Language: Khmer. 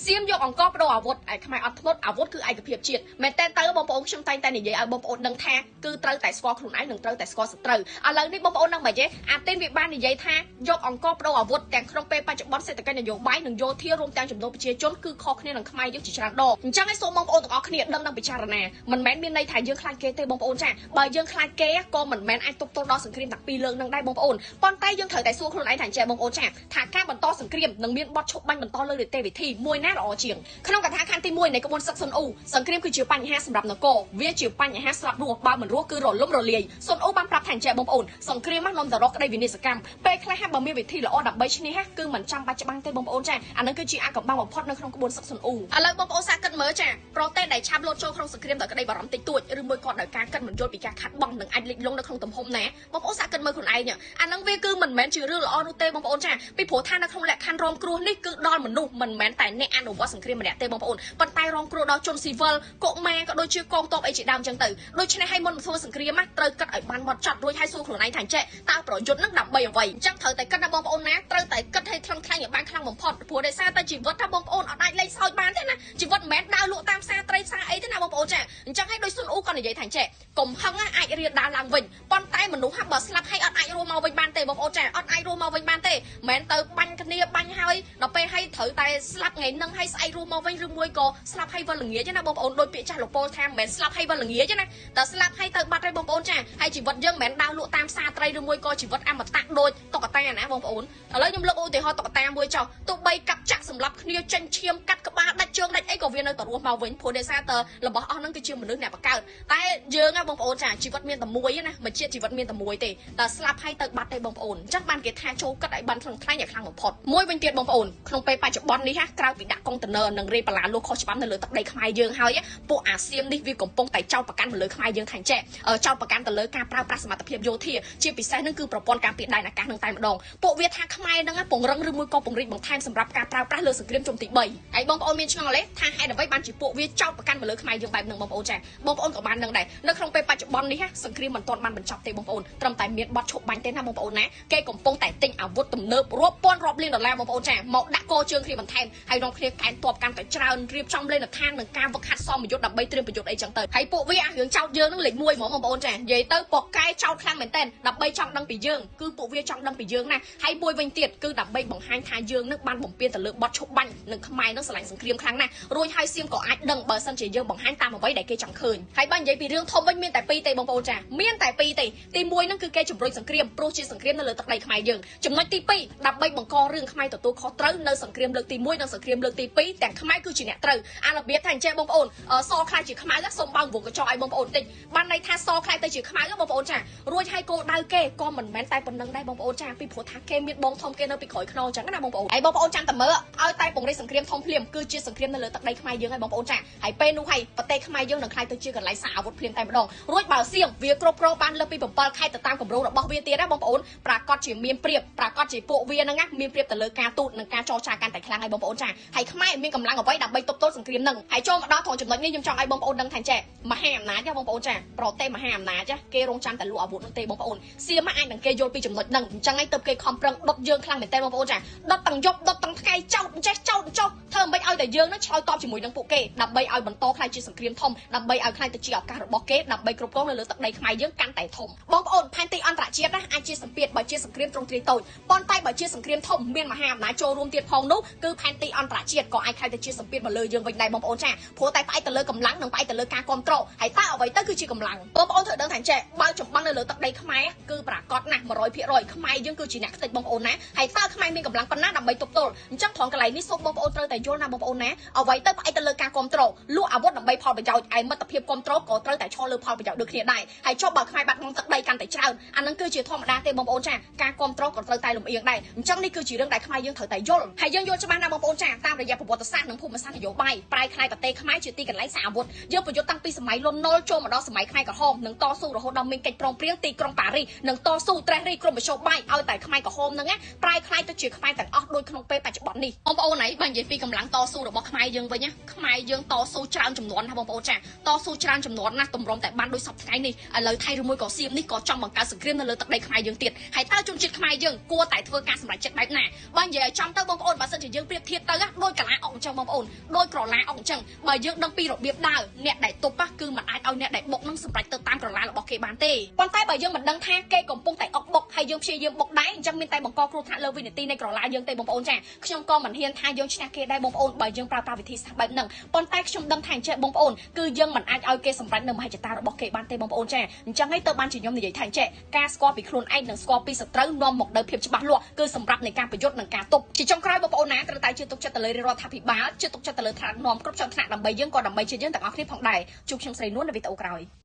សៀមយកអង្គបដូរអាវុធឯខ្មែរអត់ធ្មត់អាវុធគឺឯកភាពជាតិមែនតើបងប្អូនខ្ញុំតែងតែនិយាយឲ្យបងប្អូនដឹងថាគឺត្រូវតែស្គាល់ខ្លួនឯងនិងត្រូវតែស្គាល់សត្រូវឥឡូវនេះបងប្អូននឹងមិនទេអាទិនវាបាននិយាយថាយកអង្គបដូរអាវុធទាំងក្នុងពេលបច្ចុប្បន្នសេដ្ឋកិច្ចនយោបាយនិងយោធារួមទាំងចំនួនប្រជាជនគឺខុសគ្នានឹងខ្មែរយើងជាច្រើនដងអញ្ចឹងឲ្យសូមបងប្អូនទាំងអស់គ្នាដឹងនិងពិចារណាមិនមែនមានន័យថាយើងខ្លាចគេទេបងប្អូនចាបើយើងខ្លាចគេក៏មិនមែនអាចទប់ទល់ដល់សង្គ្រាមទាំងពីរលើកនឹងដែរបងប្អូនប៉ុន្តែយើងត្រូវតែសួរខ្លួនឯងថាចេះបងប្អូនចាថាការបន្តសង្គ្រាមនឹងមានបទឈប់បាញ់បន្តលើនីតិវិធីមួយណាល្អជាងក្នុងកថាខណ្ឌទី1នៃក្បួនសឹកសុនអ៊ូសង្គ្រាមគឺជាបញ្ហាសម្រាប់នគរវាជាបញ្ហាស្លាប់រស់បើមិនរស់គឺរលំរលាយសុនអ៊ូបានប្រាប់ថាចេះបងប្អូនសង្គ្រាមនាំទៅរកក្តីវិនិស្សកម្មពេលខ្លះបើមានវិធីល្អដើម្បីឈ្នះគឺមិនចាំបាច់ច្បាំងទេបងប្អូនចាអានឹងគឺជាអាកំបាំងបំផុតនៅក្នុងក្បួនសឹកសុនអ៊ូឥឡូវបងប្អូនសាកគិតមើលចាប្រទេសដែលឆាប់លោតចូលក្នុងសង្គ្រាមដោយក្តីបារម្ភតិចតួចឬមួយក៏ដោយការគិតមិនយល់ពីការខាត់បងនឹងអាចលិចលង់នៅក្នុងទំហំណាបងប្អូនសាកគិតមើលខ្លួនឯងអានឹងវាគឺមិនមែនជារឿងល្អនោះទេបងប្អូនចាពីព្រោះថានៅក្នុងលក្ខខណ្ឌរងគ្រោះនេះគឺដល់មនុស្សមិនមែនតែអ្នកអនុវត្តសង្គ្រាមម្នាក់ទេបងប្អូនប៉ុន្តែរងគ្រោះដល់ជនស៊ីវិលកុមារក៏ដូចជាកងទ័ពអីជាដើមចឹងទៅដូច្នេះឲ្យមុនធ្វើសង្គ្រាមត្រូវគិតឲ្យបានហ្មត់ចត់រួចឲ្យសួរខ្លួនឯងថាចេះតើប្រយុទ្ធនឹងដើម្បីអ្វីអញ្ចឹងត្រូវតែគិតណាបងប្អូនណាត្រូវតែគិតឲ្យថ្លឹងថ្លែងឲ្យបានខ្លាំងបំផុតព្រោះដោយសារតែជីវិតថាបងប្អូនអត់អាចលេងសើចបានទេណាជីវិតមិនមែនដើរលក់តាមផ្សារត្រីផ្សារអីទេណាបងប្អូនចាអញ្ចឹងឲ្យដោយសុនអ៊ូក៏និយាយថាចេះកុំហឹងអាចរៀនដើរឡើងវិញប៉ុន្តែមនុស្សបើស្លាប់ហើយអត់អាចរស់មកវិញបានទេបងប្អូនចាអត់អាចរស់មកវិញបានទេមិនទៅបាញ់គ្នាបាញ់ហើយដល់ពេលហើយត្រូវតែស្លាប់ថ្ងៃនឹងហើយស្អែករស់មកវិញឬមួយក៏ស្លាប់ហើយវិលល្ងាចណាបងប្អូនដូចពាក្យចាស់លោកពោលថាមិនមែនស្លាប់ហើយវិលល្ងាចណាតែស្លាប់ហើយទៅបាត់ហើយបងប្អូនចាហើយជីវិតយើងមិនមែនដើរលក់តាមផ្សារត្រីឬមួយក៏ជីវិតអមតៈដូចតុក្កតាណាបងប្អូនឥឡូវខ្ញុំលើកឧទាហរណ៍តុក្កតាមួយចុះទោះបីកាប់ចាក់សម្លាប់គ្នាចេញឈាមកាត់ក្បាលដាច់ជើងដាច់អីក៏វានៅតែរស់មកវិញព្រោះដោយសារតែរបស់អស់ហ្នឹងគឺជាមនុស្សអ្នកបង្កើតតែយើងណាបងប្អូនចាជីវិតមានតែមួយណាមិនជាជីវិតមានតែមួយទេតែស្លាប់ហើយទៅបាត់ទេបងប្អូនអញ្ចឹងបានគេថាចូលគិតឲ្យបានខ្លាំងៗយ៉ាងខ្លាំងបំផុតមួយវិញទៀតបងប្អូនក្នុងពេលបច្ចុប្បន្ននេះក្រៅពីដាក់កុងតឺន័រនិងរេបឡាលុះខុសច្បាប់នៅលើទឹកដីខ្មែរយើងហើយពួកអាស៊ាននេះវាកំពុងតែចោទប្រកាន់ទៅលើខ្មែរយើងថាចេះចោទប្រកាន់ទៅលើការប្រើប្រាស់សមត្ថភាពយោធាជាពិសេសនឹងគឺប្រព័ន្ធការពារដែនអាកាសនឹងតែម្ដងពួកវាថាខ្មែរនឹងពង្រឹងឬមួយក៏ពង្រីកបន្ថែមសម្រាប់ការប្រើប្រាស់លើសង្គ្រាមជុំទី3ហើយបងប្អូនមានឆ្ងល់ទេថាហេតុអ្វីបានជាពួកវាចោទប្រកាន់ទៅលើខ្មែរយើងបែបហ្នឹងបងប្អូនចាបងប្អូនក៏បានដឹងដែរនៅក្នុងពេលបច្ចុប្បន្ននេះសង្គ្រាមមិនទាន់បានបញ្ចប់ទេបងប្អូនត្រឹមតែមានបទឈប់បាញ់ទេណាបងប្អូនណាគេកំពុងតែទិញអាវុធទំនើបរាប់ពាន់រាប់លានដុល្លារបងប្អូនចាមកដាក់កោជើងគ្នាបន្ថែមហើយនាំគ្នាកែនទ័ពកាន់តែច្រើនរៀបចំលេនដ្ឋាននិងការវឹកហាត់សមយុទ្ធដើម្បីត្រៀមប្រយុទ្ធអីចឹងទៅហើយពួកវារឿងចោទយើងនឹងលេខ1ហ្មងបងប្អូនចានិយាយទៅពកកែចោទខ្លាំងមែនតើដើម្បីចង់ដឹងពីយើងគឺពួកវាចង់ដឹងពីយើងណាហើយមួយវិញទៀតគឺដើម្បីបង្ហាញថាយើងនឹងបានបំពេញទៅលើបទឈប់បាញ់និងខ្មែរនឹងឆ្លងសង្គ្រាមខ្លាំងណាស់រួចហើយសៀមក៏អាចដឹងបើសិនជាយើងបង្ហាញតាមអ្វីដែលគេចង់ឃើញហើយបើនិយាយពីរឿងធំវិញមានតែ2ទេបងប្អូនចាមានតែ2ទេទី1ហ្នឹងគឺគេជំរុញសង្គ្រាមព្រោះជាសង្គ្រាមនៅលើទឹកដីខ្មែរយើងចំណុចទី2ដើម្បីបង្ករឿងខ្មែរទទួលខុសត្រូវនៅសង្គ្រាមលើកទី1និងសង្គ្រាមលើកទី2ទាំងខ្មែរគឺជាអ្នកត្រូវអារបៀបថាអញ្ចឹងបងប្អូនសខ្លាចជាខ្មៅសូមបើកវងកញ្ចក់ឲ្យបងប្អូនតិចបានន័យថាសខ្លាចទៅជាខ្មៅបងប្អូនចារួចហើយគោលដៅគេក៏មិនមែនតែប៉ុណ្្នឹងដែរបងប្អូនចាពីព្រោះថាគេមានបងធំគេនៅពីក្រោយខ្នងអញ្ចឹងណាបងប្អូនហើយបងប្អូនចាំតែមើលឲ្យតែពង្រីកសង្គ្រាមធំភ្លាមគឺជាសង្គ្រាមនៅលើទឹកដីខ្មែរយើងហើយបងប្អូនចាហើយពេលនោះហើយប្រទេសខ្មែរយើងនឹងខ្លាចទៅជាកន្លែងសាអាវុធភ្លាមតែម្ដងរួចបើសៀមវាគ្រប់គ្រងបានលើពី7ខេត្តទៅតាមគម្រោងរបស់វាទៀតណាបងប្អូនប្រាកដជាមានព្រៀបប្រាកដជាពួកវាហ្នឹងមានព្រៀបទៅលើការទូតនិងការចរចាកាន់តែខ្លាំងហើយបងប្អូនចាហើយខ្មែរមានកម្លាំងអ្វីដើម្បីទប់ទល់សង្គ្រាមហ្នឹងហើយចូលមកដល់ត្រង់ចំណុចនេះខ្ញុំចង់ឲ្យបងប្អូនដឹងថាចេះមហាអំណាចបងប្អូនចាប្រទេសមហាអំណាចគេរងចាំតែលក់អាវុធនោះទេបងប្អូនសៀមអាចនឹងគេយល់ពីចំណុចហ្នឹងអញ្ចឹងហើយទៅគេខំប្រឹងដុតយើងខ្លាំងមែនតើបងប្អូនចាដុតទាំងយប់ដុតទាំងថ្ងៃចោតចេះចោតចោតធ្វើមិនឲ្យតែយើងនឹងឆ្លើយតបជាមួយនឹងពួកគេដើម្បីឲ្យបន្តខ្លាចជាសង្គ្រាមធំដើម្បីឲ្យខ្លាចទៅជាឱកាសរបស់គេដើម្បីគ្រប់គ្រងនៅលើទឹកដីខ្មែរយើងកាន់តែធំបងប្អូនផែនទីអន្តរជាតិអាចជាសម្ពាធបើជាសង្គ្រាមទ្រង់ទ្រាយតូចប៉ុន្តែបើជាសង្គ្រាមធំមានមហាអំណាចចូលរួមទៀតផងនោះគឺផែនទីអន្តរជាតិក៏អាចខ្លាចទៅជាសម្ពាធមកលើយើងវិញដែរបងប្អូនចាព្រោះតែផ្អែកទៅលើកម្លាំងនិងផ្អែកទៅលើការគ្រប់គ្រងហើយតើអ្វីទៅគឺជាកម្លាំងបងប្អូនត្រូវដឹងថាចេះបើចម្បាំងនៅលើទឹកដីខ្មែរគឺប្រកាសណាស់100%ខ្មែរយើងគឺជាអ្នកខ្ទេចបងប្អូនណាហើយតើខ្មែរមានកម្លាំងប៉ុណ្ណាដើម្បីទប់ទល់អញ្ចឹងត្រង់កន្លែងនេះសូមបងប្អូនត្រូវតែយល់ណាបងប្អូនណាអ្វីទៅផ្អែកទៅលើការគ្រប់គ្រងលក់អាវុធដើម្បីផលប្រយោជន៍ឯមិត្តភាពគ្រប់គ្រងក៏ត្រូវតែឈរលើផលប្រយោជន៍ដូចគ្នាដែរហើយចុះបើខ្មែរបាត់បង់ទឹកដីកាន់តែច្រើនអានឹងគឺជាធម្មតាទេបងប្អូនចាការគ្រប់គ្រងក៏ត្រូវតែលំអៀងដែរអញ្ចឹងនេះគឺជារឿងដែលខ្មែរយើងត្រូវតែយល់ហើយយើងយល់ច្បាស់ណាបងប្អូនចាតាមរយៈប្រវត្តិសាស្ត្រនិងភូមិសាស្ត្រនយោបាយប្រែក្លាយប្រទេសខ្មែរជាទីកន្លែងសាអាវុធយើងប្រយុទ្ធតាំងពីសម័យលន់នល់ចូលមកដល់សម័យខ្មែរក្រហមនិងតស៊ូរហូតដល់មានកិច្ចព្រមព្រៀងទីក្រុងប៉ារីសនិងតស៊ូត្រេះរិះក្រុមមជ្ឈបាយឲ្យតែខ្មែរក្រហមហ្នឹងប្រែក្លាយទៅជាខ្មែរទាំងអស់ដូចក្នុងពេលបច្ចុប្បន្ននេះបងប្អូនហើយបើនិយាយពីកម្លាំងតស៊ូ របស់ខ្មែរយើងវិញណាខ្មែរយើងតស៊ូច្រើនចំនួនណាបងប្អូនចាតស៊ូច្រើនចំនួនណាតម្រុំតែបានដោយសពថ្ងៃនេះឥឡូវថៃឬមួយក៏សៀមនេះក៏ចង់បង្កើតសង្គ្រាមនៅលើទឹកដីខ្មែរយើងទៀតហើយតើជនជាតិខ្មែរយើងគួរតែធ្វើការសម្រេចចិត្តបែបណាបើនិយាយឲ្យចំទៅបងប្អូនបើសិនជាយើងប្រៀបធៀបទៅដោយកលាអុកអញ្ចឹងបងប្អូនដោយក្រឡាអុកអញ្ចឹងបើយើងដឹងពីរបៀបដើរអ្នកដែលទប់គឺមិនអាចឲ្យអ្នកដែលបុកនឹងសម្រេចទៅតាមក្រឡារបស់គេបានទេប៉ុន្តែបើយើងមិនដឹងថាគេកំពុងតែអុកបុកហើយយើងព្យាយាមបុកដែរអញ្ចឹងមានតែបង្កគ្រោះថ្នាក់លើវិនាទីនៃក្រឡាយើងទេបងប្អូនចាខ្ញុំក៏មិនហ៊ានថាយើងឈ្នះគេដែរបងប្អូនបើយើងប្រើប្រាស់វិធីសាស្ត្របែបហ្នឹងប៉ុន្តែខ្ញុំដឹងថាអញ្ចឹងបងប្អូនគឺយើងមិនអាចឲ្យគេសម្រេចនៅមហិច្ឆតារបស់គេបានទេបងប្អូនចាអញ្ចឹងហើយទៅបានជាខ្ញុំនិយាយថាអញ្ចឹងការស្គាល់ពីខ្លួនឯងនិងស្គាល់ពីសត្រូវនាំមកនៅភាពច្បាស់លាស់គឺសម្រាប់នៃការប្រយុទ្ធនិងការទប់ជាចុងក្រោយបងប្អូនណាត្រូវតែជឿទុកចិត្តទៅលើរដ្ឋាភិបាលជឿទុកចិត្តទៅលើថ្នាក់ដឹកនាំគ្រប់ជាន់ថ្នាក់ដើម្បីយើងក៏ដើម្បីជាយើងទាំងអស់គ្នាផងដែរជួបខ្ញុំស្រីនួននៅវីដេអូក្រោយ